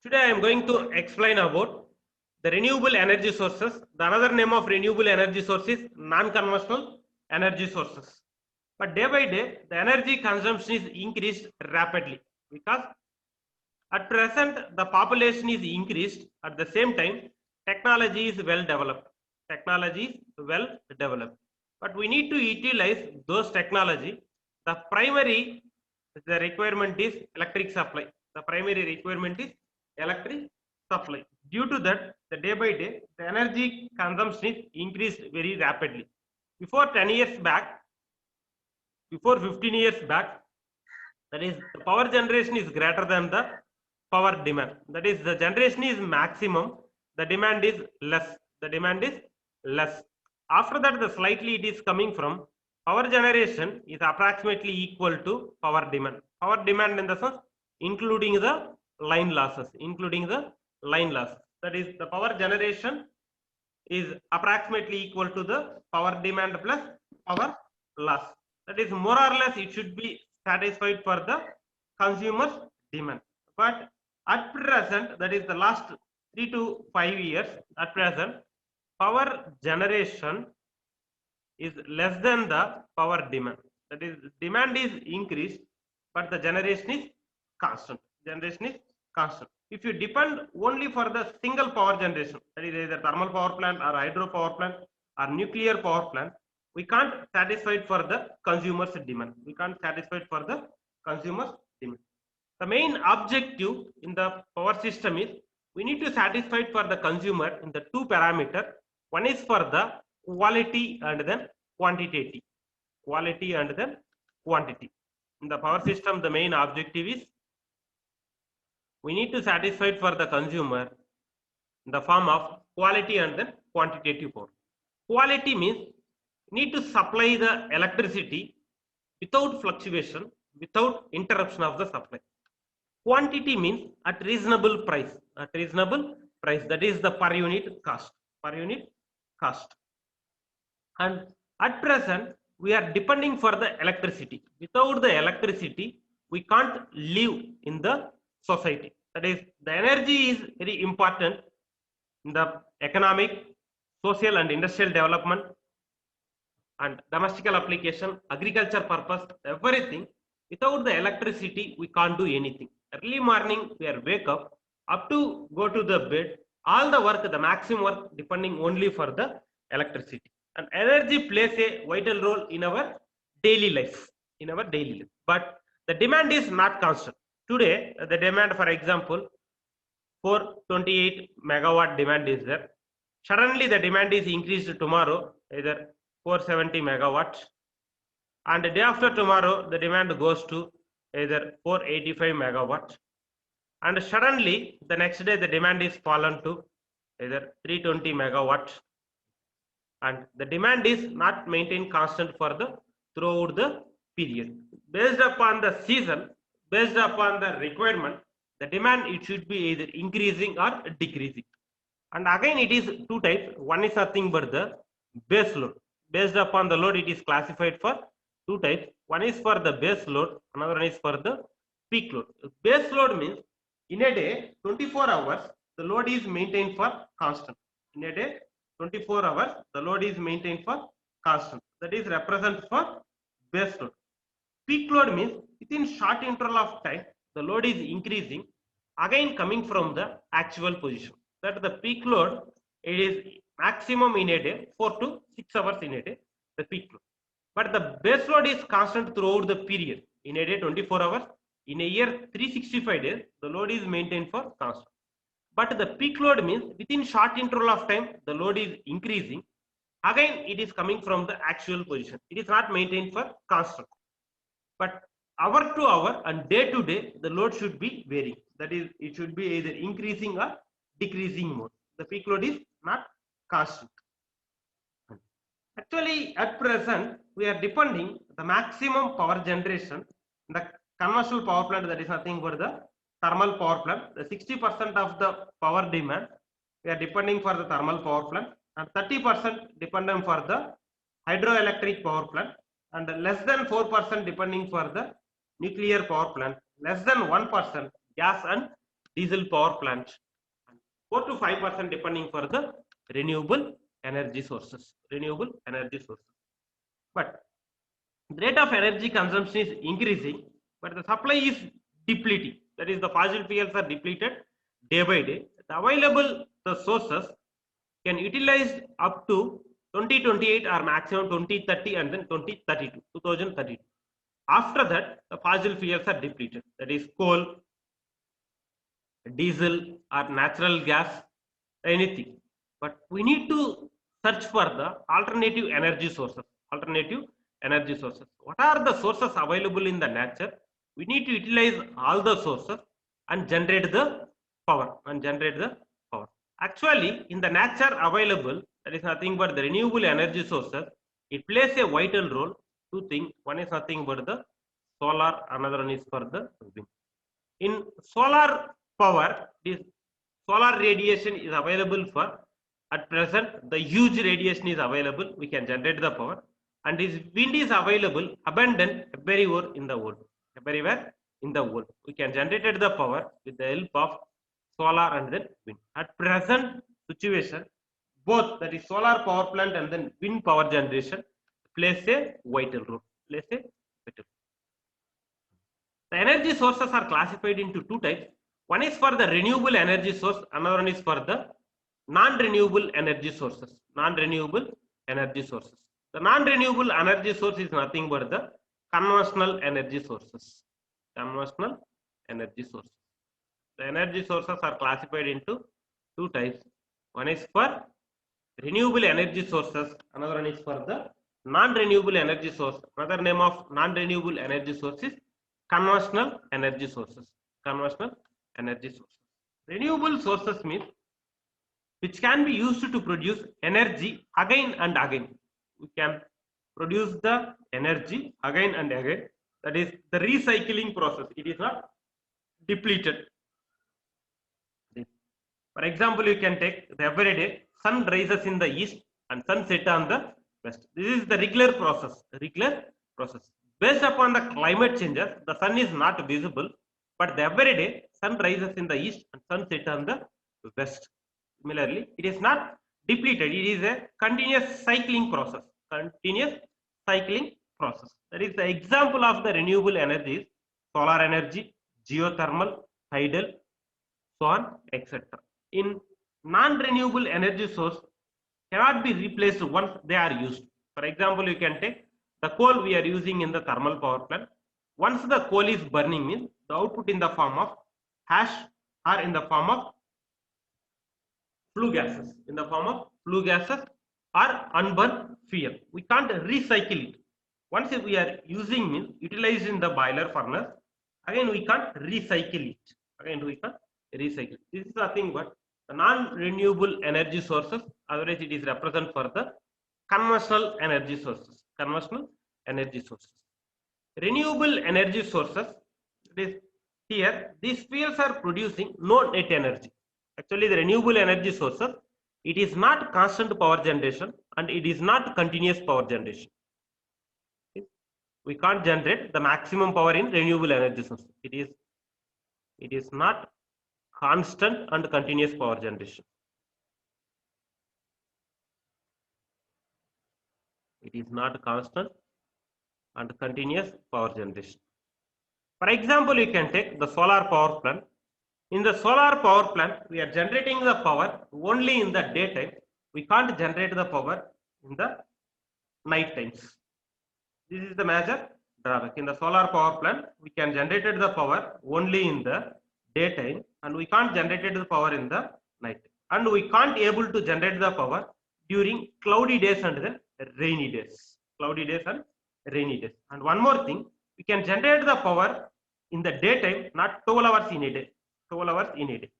Today I am going to explain about the renewable energy sources. The another name of renewable energy source is non-conventional energy sources. But day by day, the energy consumption is increased rapidly because at present the population is increased. At the same time, technology is well developed. Technology is well developed. But we need to utilize those technology. The primary the requirement is electric supply. The primary requirement is electric supply. Due to that, the day by day, the energy consumption is increased very rapidly. Before 10 years back, before 15 years back, that is, the power generation is greater than the power demand. That is, the generation is maximum, the demand is less. The demand is less. After that, the slightly it is coming from power generation is approximately equal to power demand. Power demand in the sense including the line losses, including the line loss. That is, the power generation is approximately equal to the power demand plus power loss. That is, more or less it should be satisfied for the consumer's demand. But at present, that is the last 3 to 5 years, at present, power generation is less than the power demand. That is, demand is increased, but the generation is constant. Generation is constant. If you depend only for the single power generation, that is either thermal power plant or hydro power plant or nuclear power plant, we can't satisfy for the consumer's demand. We can't satisfy for the consumer's demand. The main objective in the power system is we need to satisfy for the consumer in the two parameter. One is for the quality and then quantitative. Quality and then quantity. In the power system, the main objective is we need to satisfy for the consumer in the form of quality and then quantitative power. Quality means need to supply the electricity without fluctuation, without interruption of the supply. Quantity means at reasonable price. At reasonable price, that is the per unit cost. Per unit cost. And at present, we are depending for the electricity. Without the electricity, we can't live in the society. That is, the energy is very important in the economic, social and industrial development and domestical application, agriculture purpose, everything. Without the electricity, we can't do anything. Early morning, we are wake up to go to the bed, all the work, the maximum work depending only for the electricity. And energy plays a vital role in our daily life, But the demand is not constant. Today, the demand, for example, 428 megawatt demand is there. Suddenly, the demand is increased tomorrow, either 470 megawatts. And the day after tomorrow, the demand goes to either 485 megawatts. And suddenly, the next day, the demand is fallen to either 320 megawatts. And the demand is not maintained constant for the throughout the period. Based upon the season, based upon the requirement, the demand it should be either increasing or decreasing. And again, it is two types. One is nothing but the base load. Based upon the load, it is classified for two types. One is for the base load, another one is for the peak load. Base load means in a day, 24 hours, the load is maintained for constant. In a day, 24 hours, the load is maintained for constant. That is represent for base load. Peak load means within short interval of time, the load is increasing, again coming from the actual position. That the peak load, it is maximum in a day, 4 to 6 hours in a day, the peak load. But the base load is constant throughout the period. In a day, 24 hours. In a year, 365 days, the load is maintained for constant. But the peak load means within short interval of time, the load is increasing. Again, it is coming from the actual position. It is not maintained for constant. But hour to hour and day to day, the load should be varying. That is, it should be either increasing or decreasing mode. The peak load is not constant. Actually, at present, we are depending the maximum power generation in the conventional power plant, that is nothing but the thermal power plant. The 60% of the power demand, we are depending for the thermal power plant, and 30% dependent for the hydroelectric power plant, and less than 4% depending for the nuclear power plant, less than 1% gas and diesel power plant, and 4 to 5% depending for the renewable energy sources. Renewable energy sources. But the rate of energy consumption is increasing, but the supply is depleting. That is, the fossil fuels are depleted day by day. The available the sources can utilize up to 2028 or maximum 2030 and then 2032. After that, the fossil fuels are depleted. That is coal, diesel, or natural gas, anything. But we need to search for the alternative energy sources. Alternative energy sources. What are the sources available in the nature? We need to utilize all the sources and generate the power. Actually, in the nature available, that is nothing but the renewable energy sources. It plays a vital role. Two things. One is nothing but the solar. Another one is for the wind. In solar power, this solar radiation is available for at present. The huge radiation is available. We can generate the power, and this wind is available abundant everywhere in the world. Everywhere in the world, we can generate the power with the help of solar and then wind. At present situation, both, that is solar power plant and then wind power generation, plays a vital role. The energy sources are classified into two types. One is for the renewable energy source, another one is for the non-renewable energy sources. The non-renewable energy source is nothing but the conventional energy sources. The energy sources are classified into two types. One is for renewable energy sources, another one is for the non-renewable energy source. Another name of non-renewable energy source is conventional energy sources. Renewable sources means which can be used to produce energy again and again. We can produce the energy again and again. That is the recycling process. It is not depleted. For example, you can take the everyday sun rises in the east and sun sets on the west. This is the regular process. Based upon the climate changes, the sun is not visible, but the everyday sun rises in the east and sun sets on the west. Similarly, it is not depleted. It is a continuous cycling process. That is the example of the renewable energies: solar energy, geothermal, tidal, so on, etc. In non-renewable energy source cannot be replaced once they are used. For example, you can take the coal we are using in the thermal power plant. Once the coal is burning, means the output in the form of ash or in the form of flue gases. Or unburned fuel. We can't recycle it. Once we are using, means utilizing the boiler furnace, again we can't recycle it. This is nothing but the non-renewable energy sources. Otherwise, it is represent for the conventional energy sources. Renewable energy sources. Here, these fuels are producing no net energy. Actually, the renewable energy sources, it is not constant power generation and it is not continuous power generation. We can't generate the maximum power in renewable energy sources. It is not constant and continuous power generation. It is not constant and continuous power generation. For example, you can take the solar power plant. In the solar power plant, we are generating the power only in the daytime. We can't generate the power in the night times. This is the major drawback. In the solar power plant, we can generate the power only in the daytime and we can't generate the power in the night. And we can't able to generate the power during cloudy days and then rainy days. And one more thing, we can generate the power in the daytime, not 12 hours in a day.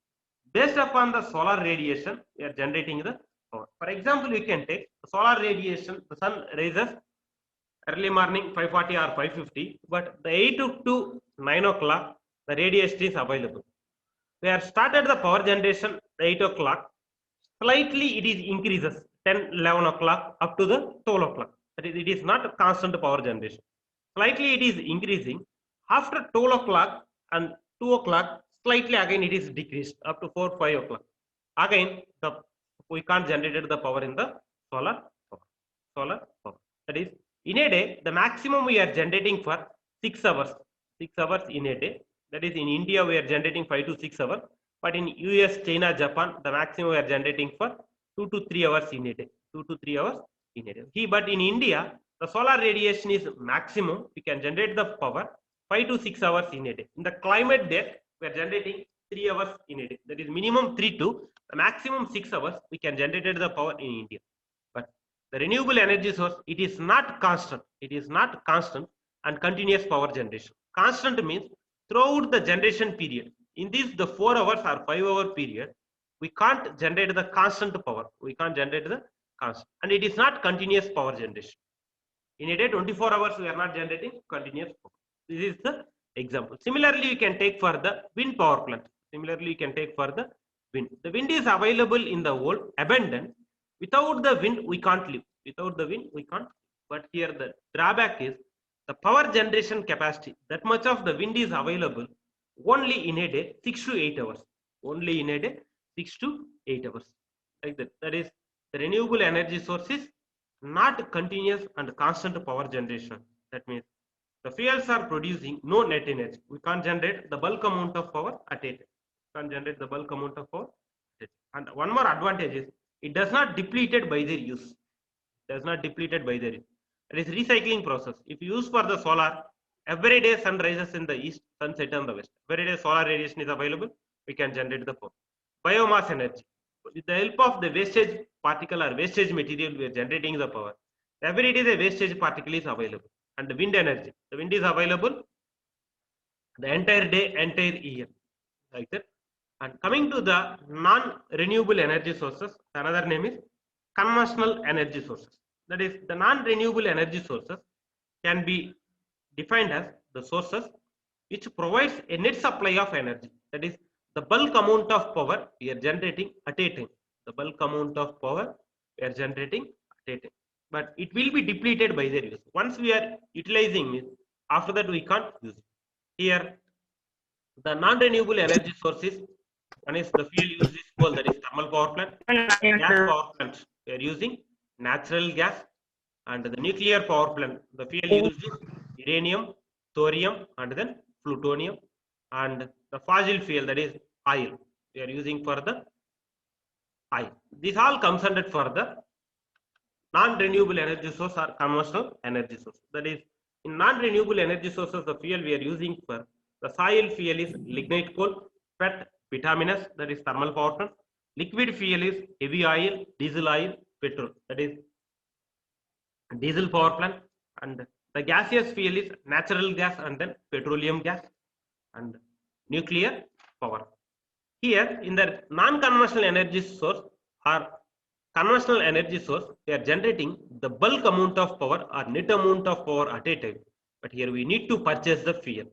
Based upon the solar radiation, we are generating the power. For example, we can take the solar radiation. The sun rises early morning 5:40 or 5:50, but the 8 to 9 o'clock the radiation is available. We have started the power generation 8 o'clock. Slightly it is increases 10, 11 o'clock up to the 12 o'clock. That is, it is not a constant power generation. Slightly it is increasing. After 12 o'clock and 2 o'clock, Slightly again it is decreased up to 4-5 o'clock. Again we can't generate the power in the solar power. That is, in a day the maximum we are generating for 6 hours, 6 hours in a day. That is, in India we are generating 5 to 6 hours, but in US, China, Japan the maximum we are generating for 2 to 3 hours in a day, 2 to 3 hours in a day. But in India the solar radiation is maximum, we can generate the power 5 to 6 hours in a day. In the climate there we are generating 3 hours in a day. That is minimum 3 to the maximum 6 hours we can generate the power in India. But the renewable energy source, it is not constant. It is not constant and continuous power generation. Constant means throughout the generation period. In this the 4 hours or 5 hour period, we can't generate the constant power. We can't generate the constant, and it is not continuous power generation. In a day 24 hours we are not generating continuous power. This is the example. Similarly, you can take for the wind power plant. Similarly, you can take for the wind. The wind is available in the world, abundant. Without the wind, we can't live. Without the wind, we can't. But here the drawback is the power generation capacity. That much of the wind is available only in a day 6 to 8 hours. Only in a day 6 to 8 hours. Like that. That is, the renewable energy sources not continuous and constant power generation. That means the fuels are producing no net energy. We can't generate the bulk amount of power at a time. Can't generate the bulk amount of power. And one more advantage is it does not depleted by their use. Does not depleted by their use. It is recycling process. If you use for the solar, every day sun rises in the east, sun sets on the west. Every day solar radiation is available. We can generate the power. Biomass energy. With the help of the wastage particle or wastage material, we are generating the power. Every day the wastage particle is available. And the wind energy. The wind is available the entire day, entire year. Like that. And coming to the non-renewable energy sources, another name is conventional energy sources. That is, the non-renewable energy sources can be defined as the sources which provides a net supply of energy. That is, the bulk amount of power we are generating at a time. The bulk amount of power we are generating at a time. But it will be depleted by their use. Once we are utilizing it, after that we can't use it. Here, the non-renewable energy sources, one is the fuel used is coal, that is thermal power plant. Gas power plant, we are using natural gas. And the nuclear power plant, the fuel used is uranium, thorium, and then plutonium. And the fossil fuel, that is oil, we are using for the oil. This all comes under for the non-renewable energy source or conventional energy source. That is, in non-renewable energy sources, the fuel we are using for the soil fuel is lignite coal, pet, bituminous, that is thermal power plant. Liquid fuel is heavy oil, diesel oil, petrol, that is diesel power plant. And the gaseous fuel is natural gas and then petroleum gas and nuclear power. Here, in the non-conventional energy source or conventional energy source, we are generating the bulk amount of power or net amount of power at a time. But here we need to purchase the fuel.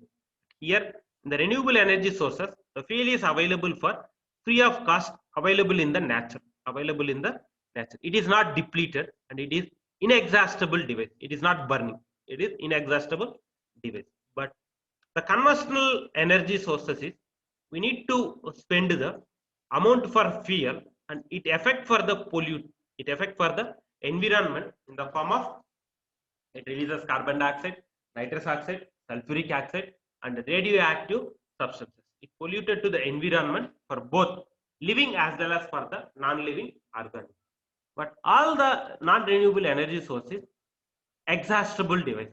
Here, in the renewable energy sources, the fuel is available for free of cost, available in the nature. Available in the nature. It is not depleted and it is inexhaustible device. It is not burning. It is inexhaustible device. But the conventional energy sources is we need to spend the amount for fuel, and it affect for the pollute. It affect for the environment in the form of it releases carbon dioxide, nitrous oxide, sulfuric acid, and radioactive substances. It polluted to the environment for both living as well as for the non-living organisms. But all the non-renewable energy sources, exhaustible device,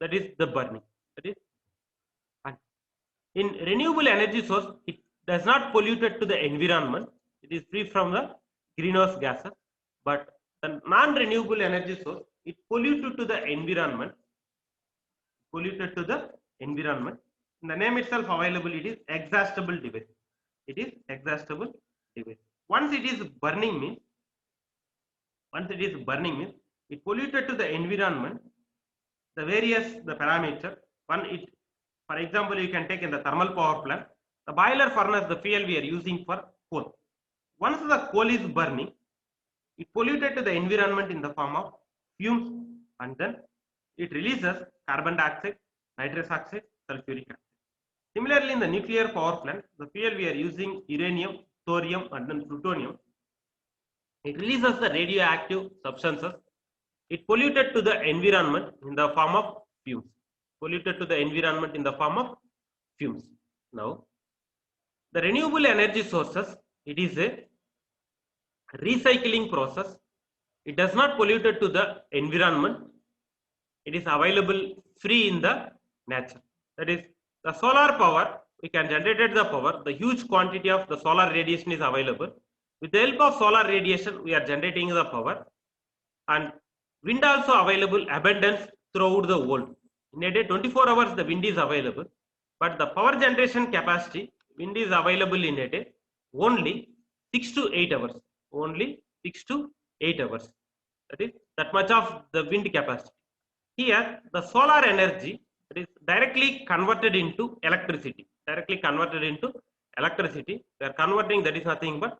that is the burning. That is, and in renewable energy source, it does not pollute to the environment. It is free from the greenhouse gases. But the non-renewable energy source, it polluted to the environment. Polluted to the environment. In the name itself available, it is exhaustible device. It is exhaustible device. Once it is burning means, it polluted to the environment. The parameter. One, it, for example, you can take in the thermal power plant, the boiler furnace, the fuel we are using for coal. Once the coal is burning, it polluted to the environment in the form of fumes, and then it releases carbon dioxide, nitrous oxide, sulfuric acid. Similarly, in the nuclear power plant, the fuel we are using uranium, thorium, and then plutonium. It releases the radioactive substances. It polluted to the environment in the form of fumes. Polluted to the environment in the form of fumes. Now, the renewable energy sources, it is a recycling process. It does not pollute to the environment. It is available free in the nature. That is, the solar power, we can generate the power. The huge quantity of the solar radiation is available. With the help of solar radiation, we are generating the power. And wind also available abundance throughout the world. In a day, 24 hours the wind is available, but the power generation capacity, wind is available in a day only 6 to 8 hours. Only 6 to 8 hours. That is that much of the wind capacity. Here, the solar energy is directly converted into electricity. Directly converted into electricity. They are converting, that is nothing but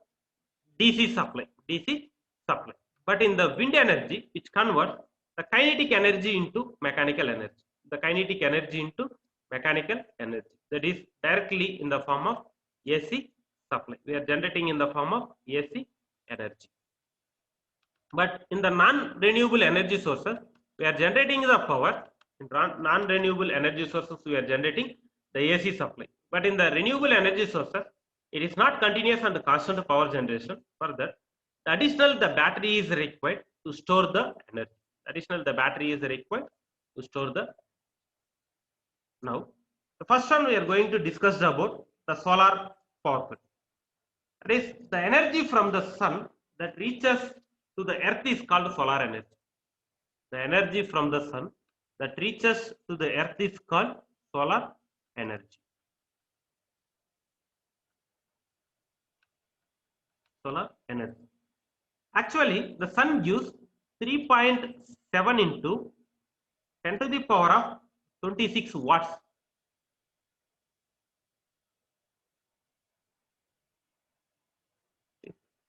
DC supply. DC supply. But in the wind energy, which converts the kinetic energy into mechanical energy. The kinetic energy into mechanical energy. That is directly in the form of AC supply. We are generating in the form of AC energy. But in the non-renewable energy sources, we are generating the power. In non-renewable energy sources, we are generating the AC supply. But in the renewable energy sources, it is not continuous and constant power generation. Further, the battery is required to store the energy. The battery is required to store the. Now, the first one we are going to discuss about the solar power plant. That is, the energy from the sun that reaches to the earth is called solar energy. The energy from the sun that reaches to the earth is called solar energy. Solar energy. Actually, the sun gives 3.7 into 10 to the power of 26 watts.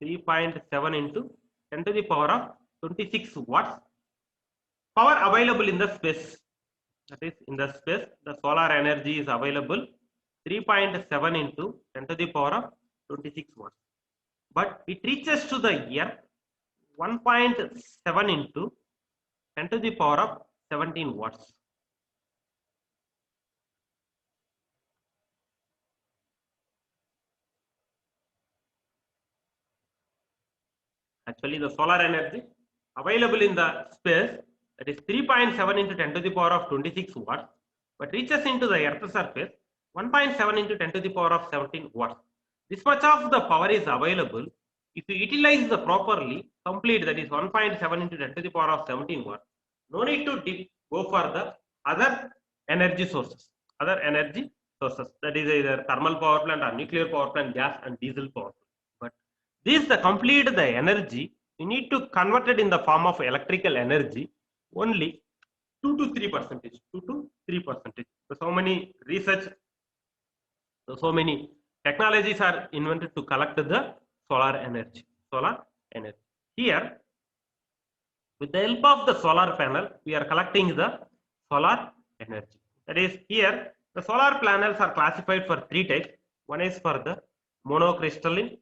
.7 into 10 to the power of 26 watts power available in the space. That is, in the space, the solar energy is available 3.7 into 10 to the power of 26 watts. But it reaches to the earth 1.7 into 10 to the power of 17 watts. Actually, the solar energy available in the space, that is 3.7 into 10 to the power of 26 watts, but reaches into the earth surface 1.7 into 10 to the power of 17 watts. This much of the power is available if you utilize the properly complete, that is 1.7 into 10 to the power of 17 watts. No need to go for the other energy sources. That is either thermal power plant or nuclear power plant, gas and diesel power plant. But this the complete the energy, you need to convert it in the form of electrical energy only 2 to 3%. 2 to 3%. So many research, so many technologies are invented to collect the solar energy. Here, with the help of the solar panel, we are collecting the solar energy. That is, here the solar panels are classified for 3 types. One is for the monocrystalline,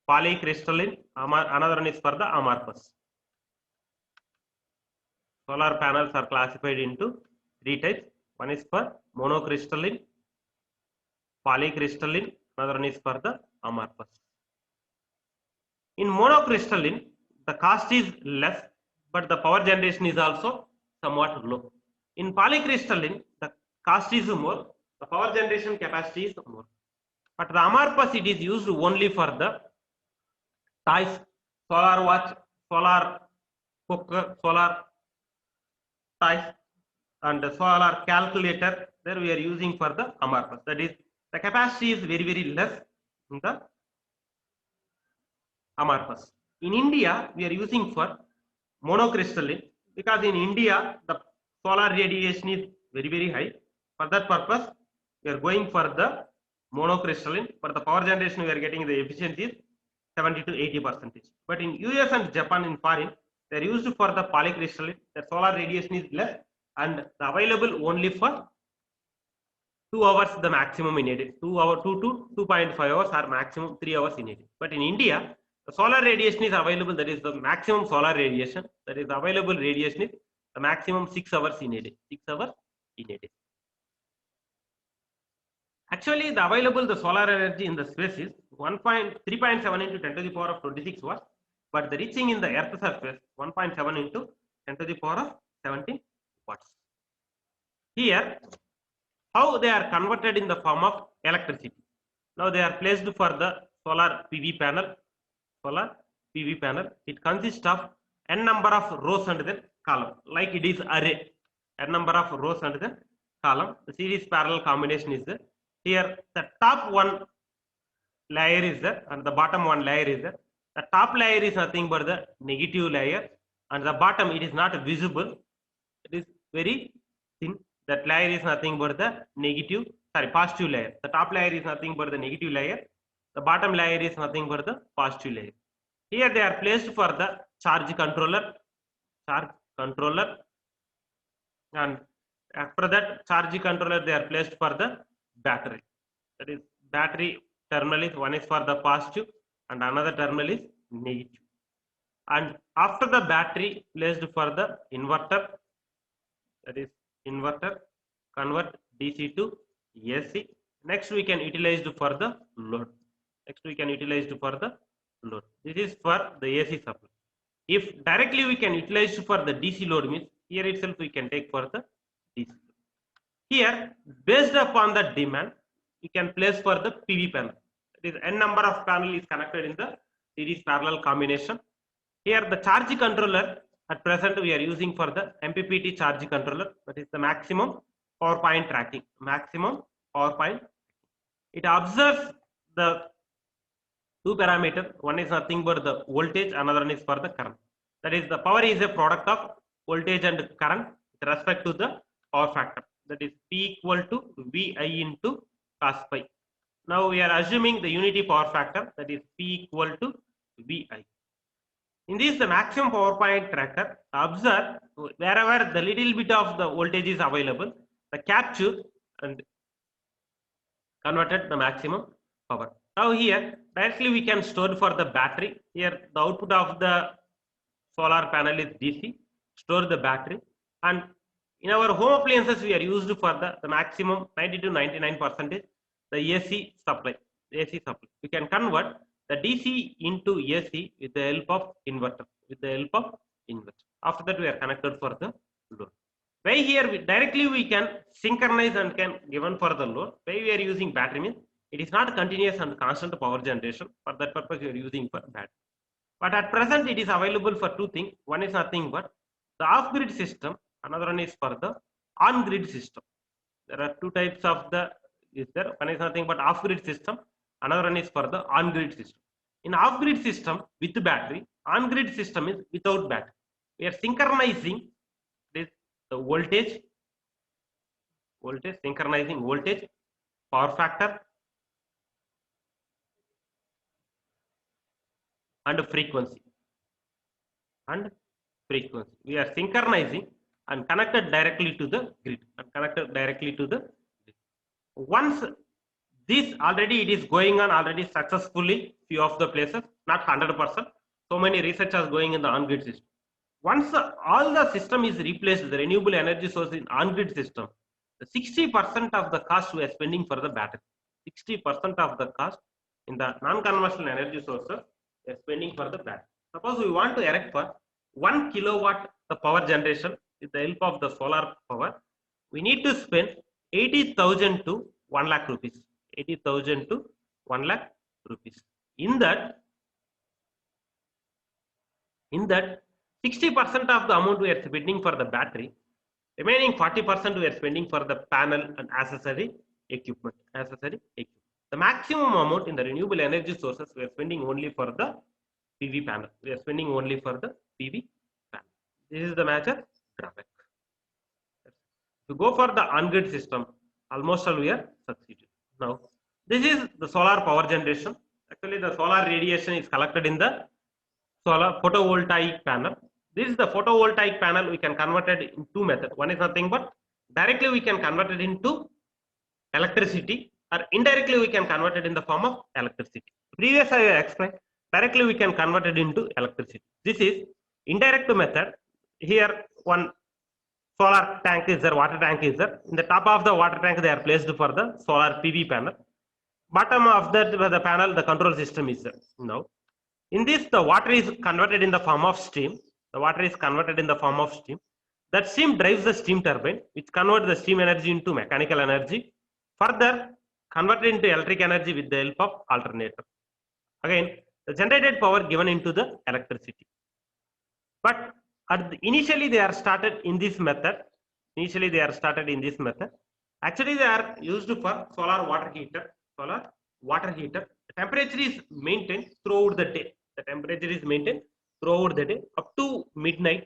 polycrystalline, another one is for the amorphous. Solar panels are classified into 3 types. One is for monocrystalline, polycrystalline, another one is for the amorphous. In monocrystalline, the cost is less, but the power generation is also somewhat low. In polycrystalline, the cost is more, the power generation capacity is more. But the amorphous, it is used only for the toys, solar watch, solar cooker, solar toys, and the solar calculator. There we are using for the amorphous. That is, the capacity is very, very less in the amorphous. In India, we are using for monocrystalline because in India the solar radiation is very, very high. For that purpose, we are going for the monocrystalline. For the power generation, we are getting the efficiency is 70 to 80%. But in US and Japan, in foreign, they are used for the polycrystalline. The solar radiation is less and available only for 2 hours the maximum in a day. 2 hour 2 to 2.5 hours or maximum 3 hours in a day. But in India, the solar radiation is available. That is the maximum solar radiation that is available. Radiation is the maximum 6 hours in a day. 6 hours in a day. Actually, the available the solar energy in the space is 3.7 into 10 to the power of 26 watts, but the reaching in the Earth surface 1.7 into 10 to the power of 17 watts. Here, how they are converted in the form of electricity. Now they are placed for the solar PV panel. Solar PV panel. It consists of n number of rows and then column, like it is array. N number of rows and then column. The series parallel combination is there. Here the top one layer is there and the bottom one layer is there. The top layer is nothing but the negative layer, and the bottom it is not visible. It is very thin. That layer is nothing but the positive layer. The top layer is nothing but the negative layer. The bottom layer is nothing but the positive layer. Here they are placed for the charge controller, and after that charge controller they are placed for the battery. That is battery terminal is one is for the positive and another terminal is negative. And after the battery placed for the inverter, that is inverter convert DC to AC. Next we can utilize for the load. This is for the AC supply. If directly we can utilize for the DC load, means here itself we can take for the DC. Here, based upon the demand, we can place for the PV panel. That is n number of panel is connected in the series parallel combination. Here the charge controller, at present we are using for the MPPT charge controller. That is the maximum power point tracking. It observes the two parameters. One is nothing but the voltage, another one is for the current. That is the power is a product of voltage and current with respect to the power factor. That is P equal to VI into cos pi. Now we are assuming the unity power factor, that is P equal to VI. In this, the maximum power point tracker observe wherever the little bit of the voltage is available, the capture and converted the maximum power. Now here directly we can store for the battery. Here the output of the solar panel is DC. Store the battery, and in our home appliances we are used for the maximum 90 to 99% the AC supply. We can convert the DC into AC with the help of inverter. After that we are connected for the load. Why here directly we can synchronize and can given for the load. Why we are using battery means it is not continuous and constant power generation. For that purpose we are using for battery. But at present it is available for two things. One is nothing but the off-grid system. Another one is for the on-grid system. There are two types of the is there. One is nothing but off-grid system. Another one is for the on-grid system. In off-grid system with the battery, on-grid system is without battery. We are synchronizing this the voltage, synchronizing voltage, power factor, and frequency. We are synchronizing and connected directly to the grid. Once this already it is going on already successfully few of the places, not 100%. So many researchers going in the on-grid system. Once all the system is replaced, the renewable energy source in on-grid system, the 60% of the cost we are spending for the battery. 60% of the cost in the non-conventional energy sources we are spending for the battery. Suppose we want to erect for 1 kilowatt the power generation with the help of the solar power, we need to spend 80,000 to 1 lakh rupees. 80,000 to 1 lakh rupees. In that 60% of the amount we are spending for the battery, remaining 40% we are spending for the panel and accessory equipment. The maximum amount in the renewable energy sources we are spending only for the PV panel. This is the major drawback. To go for the on-grid system, almost all we are succeeded. Now, this is the solar power generation. Actually, the solar radiation is collected in the solar photovoltaic panel. This is the photovoltaic panel. We can convert it in two methods. One is nothing but directly we can convert it into electricity, or indirectly we can convert it in the form of electricity. Previous I explained, directly we can convert it into electricity. This is indirect method. Here one solar tank is there, water tank is there. In the top of the water tank, they are placed for the solar PV panel. Bottom of that the panel, the control system is there. Now, in this, the water is converted in the form of steam. The water is converted in the form of steam. That steam drives the steam turbine, which converts the steam energy into mechanical energy. Further, converted into electric energy with the help of alternator. Again, the generated power given into the electricity. But initially they are started in this method. Initially they are started in this method. Actually, they are used for solar water heater. Solar water heater. The temperature is maintained throughout the day. The temperature is maintained throughout the day up to midnight.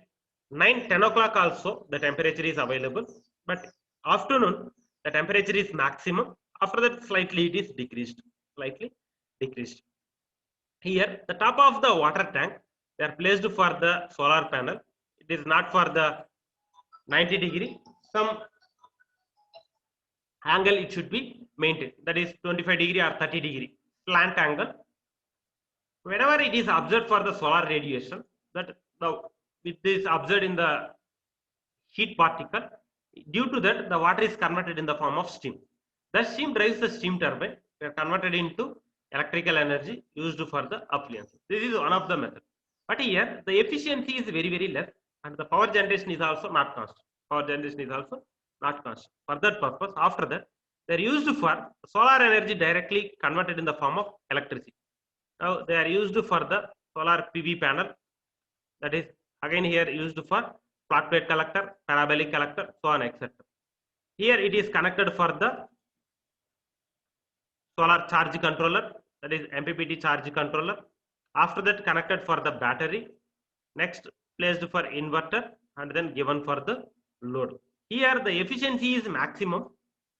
9-10 o'clock also the temperature is available. But afternoon the temperature is maximum. After that, slightly it is decreased. Slightly decreased. Here, the top of the water tank, they are placed for the solar panel. It is not for the 90 degree. Some angle it should be maintained. That is 25 degree or 30 degree slant angle. Whenever it is observed for the solar radiation, that with this observed in the heat particle, due to that the water is converted in the form of steam. The steam drives the steam turbine. They are converted into electrical energy used for the appliances. This is one of the methods. But here the efficiency is very, very less, and the power generation is also not constant. Power generation is also not constant. For that purpose, after that, they are used for solar energy directly converted in the form of electricity. Now they are used for the solar PV panel. That is again here used for flat plate collector, parabolic collector, so on, etc. Here it is connected for the solar charge controller, that is MPPT charge controller. After that, connected for the battery. Next, placed for inverter, and then given for the load. Here the efficiency is maximum,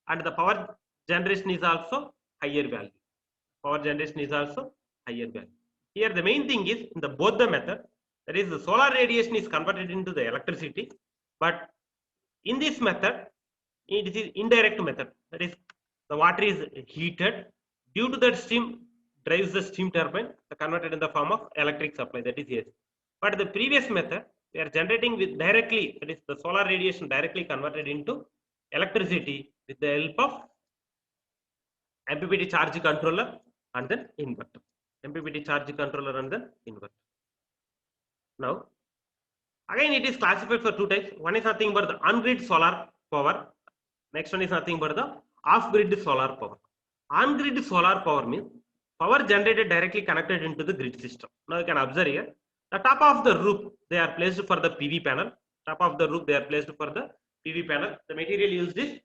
and the power generation is also higher value. Power generation is also higher value. Here the main thing is in the both the method, that is the solar radiation is converted into the electricity, but in this method it is indirect method. That is the water is heated. Due to that, steam drives the steam turbine, converted in the form of electric supply, that is yes. But the previous method, we are generating with directly, that is the solar radiation directly converted into electricity with the help of MPPT charge controller and then inverter. MPPT charge controller and then inverter. Now, again it is classified for two types. One is nothing but the on-grid solar power. Next one is nothing but the off-grid solar power. On-grid solar power means power generated directly connected into the grid system. Now you can observe here, the top of the roof, they are placed for the PV panel. Top of the roof, they are placed for the PV panel. The material used is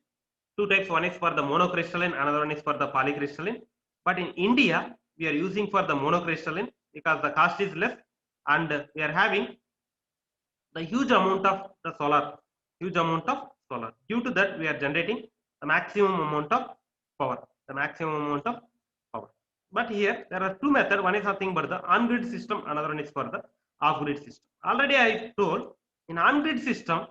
two types. One is for the monocrystalline, another one is for the polycrystalline. But in India, we are using for the monocrystalline because the cost is less, and we are having the huge amount of the solar. Due to that, we are generating the maximum amount of power. But here there are two methods. One is nothing but the on-grid system, another one is for the off-grid system. Already I told, in on-grid system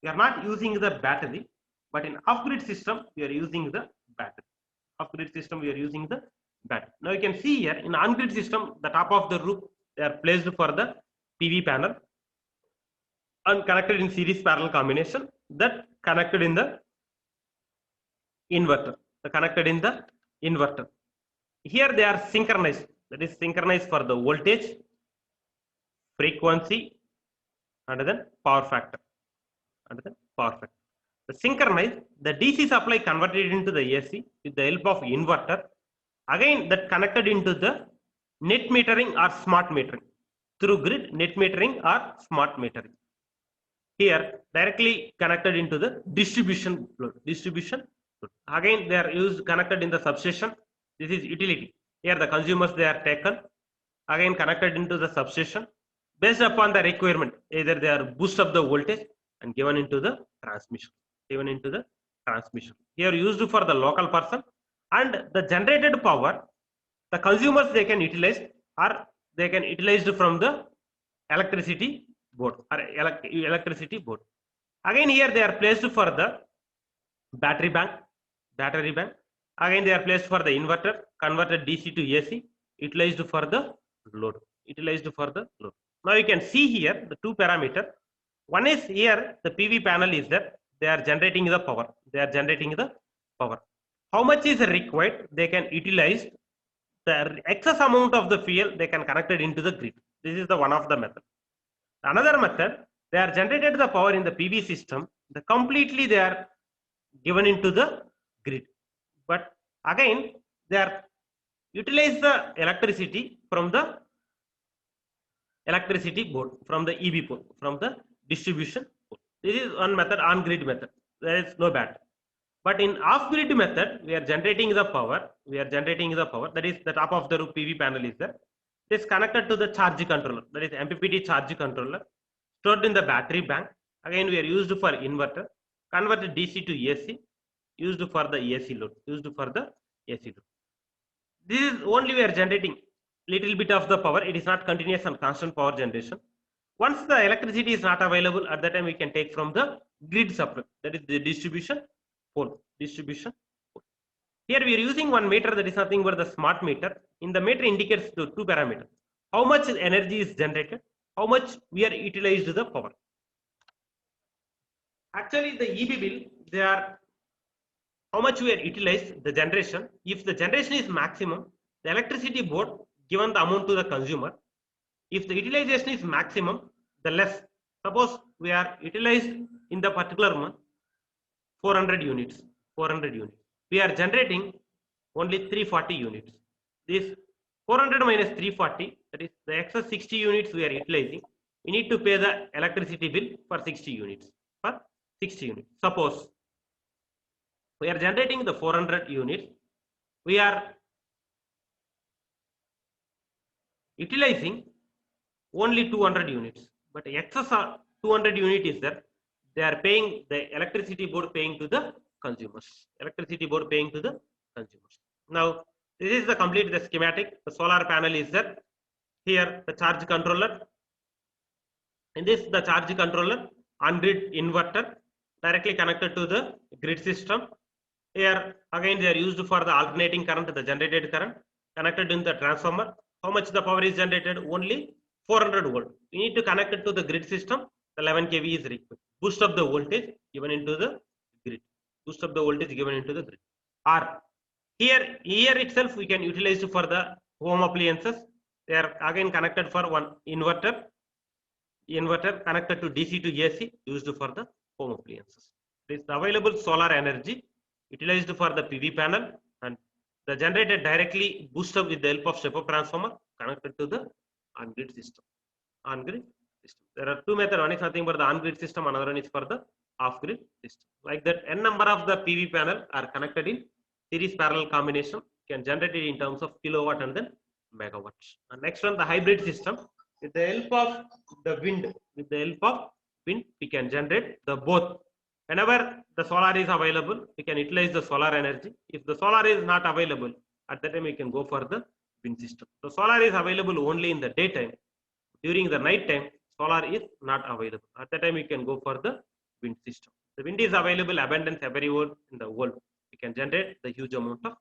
we are not using the battery, but in off-grid system we are using the battery. Now you can see here in on-grid system, the top of the roof, they are placed for the PV panel and connected in series parallel combination, that connected in the inverter. Here they are synchronized, that is synchronized for the voltage, frequency, and then power factor. The synchronized, the DC supply converted into the AC with the help of inverter. Again that connected into the net metering or smart metering. Through grid, net metering or smart metering. Here directly connected into the distribution load. Again they are connected in the substation. This is utility. Here the consumers, they are taken, again connected into the substation based upon the requirement. Either they are boost up the voltage and given into the transmission. Here used for the local person, and the generated power, the consumers they can utilize, or they can utilize from the electricity board. Again here they are placed for the battery bank. battery bank. Again, they are placed for the inverter, converted DC to AC, utilized for the load. Utilized for the load. Now you can see here the two parameter. One is here the PV panel is there. They are generating the power. They are generating the power. How much is required? They can utilize the excess amount of the fuel. They can connect it into the grid. This is the one of the method. Another method, they are generated the power in the PV system. The completely they are given into the grid. But again, they are utilize the electricity from the electricity board, from the EB pole, from the distribution pole. This is one method, on grid method. There is no bad. But in off grid method, we are generating the power. We are generating the power. That is the top of the roof PV panel is there. It is connected to the charge controller. That is MPPT charge controller. Stored in the battery bank. Again, we are used for inverter. Converted DC to AC. Used for the AC load. Used for the AC load. This is only we are generating little bit of the power. It is not continuous and constant power generation. Once the electricity is not available, at that time we can take from the grid supply. That is the distribution pole. Distribution pole. Here we are using one meter, that is nothing but the smart meter. In the meter indicates the two parameters. How much energy is generated, how much we are utilized the power. Actually, the EB bill, they are how much we are utilized the generation. If the generation is maximum, the electricity board given the amount to the consumer. If the utilization is maximum, the less. Suppose we are utilized in the particular month 400 units. 400 units. We are generating only 340 units. This 400 minus 340, that is the excess 60 units we are utilizing. We need to pay the electricity bill for 60 units. For 60 units. Suppose we are generating the 400 units. We are utilizing only 200 units. But excess of 200 unit is there. They are paying, the electricity board paying to the consumers. Electricity board paying to the consumers. Now, this is the complete the schematic. The solar panel is there. Here, the charge controller. In this, the charge controller, on-grid inverter, directly connected to the grid system. Here, again, they are used for the alternating current, the generated current, connected in the transformer. How much the power is generated? Only 400 volt. We need to connect it to the grid system. The 11 kV is required. Boost up the voltage given into the grid. Boost up the voltage given into the grid. Or here itself we can utilize for the home appliances. They are again connected for one inverter. Inverter connected to DC to AC, used for the home appliances. This available solar energy utilized for the PV panel, and the generated directly boost up with the help of step-up transformer connected to the on-grid system. On-grid system. There are two methods. One is nothing but the on-grid system. Another one is for the off-grid system. Like that, n number of the PV panel are connected in series parallel combination. Can generate it in terms of kilowatt and then megawatts. And next one, the hybrid system. With the help of the wind, we can generate the both. Whenever the solar is available, we can utilize the solar energy. If the solar is not available, at that time we can go for the wind system. The solar is available only in the daytime. During the night time, solar is not available. At that time we can go for the wind system. The wind is available abundance everywhere in the world. We can generate the huge amount of